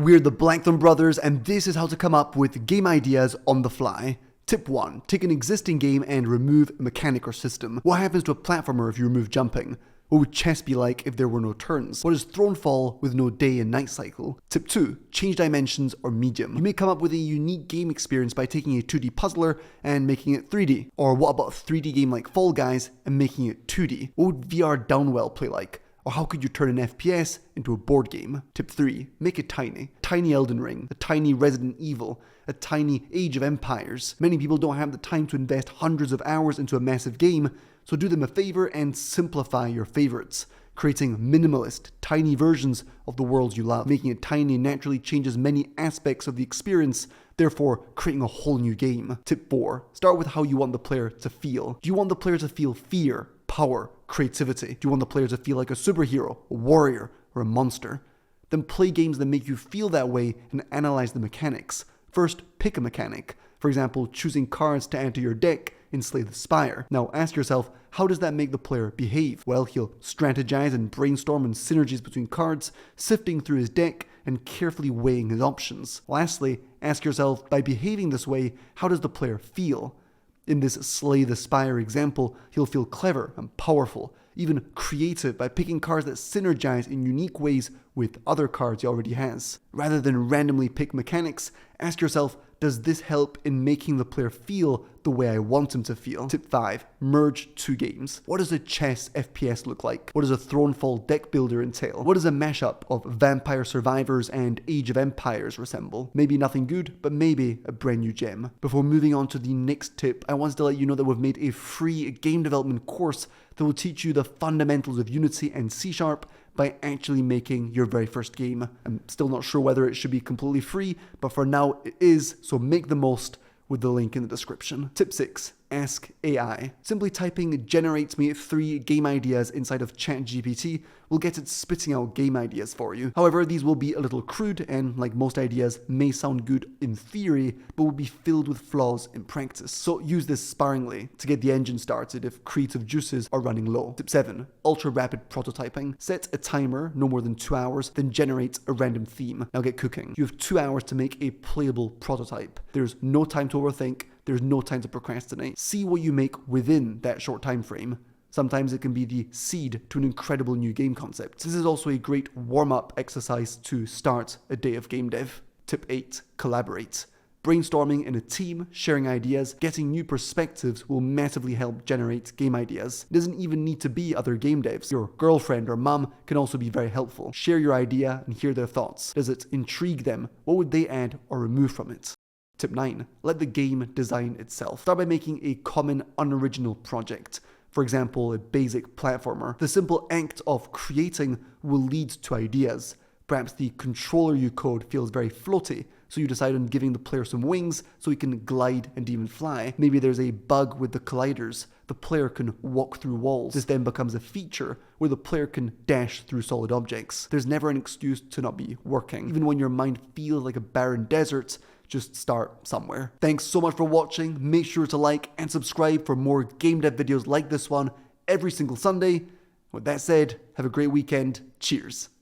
We're the Blackthorn Brothers, and this is how to come up with game ideas on the fly. Tip 1. Take an existing game and remove a mechanic or system. What happens to a platformer if you remove jumping? What would chess be like if there were no turns? What is Thronefall with no day and night cycle? Tip 2. Change dimensions or medium. You may come up with a unique game experience by taking a 2D puzzler and making it 3D. Or what about a 3D game like Fall Guys and making it 2D? What would VR Downwell play like? Or how could you turn an FPS into a board game? Tip 3. Make it tiny. Tiny Elden Ring, a tiny Resident Evil, a tiny Age of Empires. Many people don't have the time to invest hundreds of hours into a massive game, so do them a favor and simplify your favorites, creating minimalist, tiny versions of the worlds you love. Making it tiny naturally changes many aspects of the experience, therefore creating a whole new game. Tip 4. Start with how you want the player to feel. Do you want the player to feel fear, power, creativity? Do you want the player to feel like a superhero, a warrior, or a monster? Then play games that make you feel that way and analyze the mechanics. First, pick a mechanic. For example, choosing cards to add to your deck in Slay the Spire. Now ask yourself, how does that make the player behave? Well, he'll strategize and brainstorm on synergies between cards, sifting through his deck and carefully weighing his options. Lastly, ask yourself, by behaving this way, how does the player feel? In this Slay the Spire example, he'll feel clever and powerful, even creative by picking cards that synergize in unique ways with other cards he already has. Rather than randomly pick mechanics, ask yourself, does this help in making the player feel the way I want him to feel? Tip 5. Merge two games. What does a chess FPS look like? What does a Thronefall deck builder entail? What does a mashup of Vampire Survivors and Age of Empires resemble? Maybe nothing good, but maybe a brand new gem. Before moving on to the next tip, I wanted to let you know that we've made a free game development course that will teach you the fundamentals of Unity and C# by actually making your very first game. I'm still not sure whether it should be completely free, but for now it is, so make the most with the link in the description. Tip 6. Ask AI. Simply typing "generates me 3 game ideas" inside of ChatGPT will get it spitting out game ideas for you. However, these will be a little crude and, like most ideas, may sound good in theory, but will be filled with flaws in practice. So use this sparingly to get the engine started if creative juices are running low. Tip 7. Ultra rapid prototyping. Set a timer, no more than 2 hours, then generate a random theme. Now get cooking. You have 2 hours to make a playable prototype. There's no time to overthink. There's no time to procrastinate. See what you make within that short time frame. Sometimes it can be the seed to an incredible new game concept. This is also a great warm-up exercise to start a day of game dev. Tip 8. Collaborate. Brainstorming in a team, sharing ideas, getting new perspectives will massively help generate game ideas. It doesn't even need to be other game devs. Your girlfriend or mom can also be very helpful. Share your idea and hear their thoughts. Does it intrigue them? What would they add or remove from it? Tip 9. Let the game design itself. Start by making a common, unoriginal project. For example, a basic platformer. The simple act of creating will lead to ideas. Perhaps the controller you code feels very floaty, so you decide on giving the player some wings so he can glide and even fly. Maybe there's a bug with the colliders. The player can walk through walls. This then becomes a feature where the player can dash through solid objects. There's never an excuse to not be working. Even when your mind feels like a barren desert, just start somewhere. Thanks so much for watching. Make sure to like and subscribe for more game dev videos like this one every single Sunday. With that said, have a great weekend. Cheers.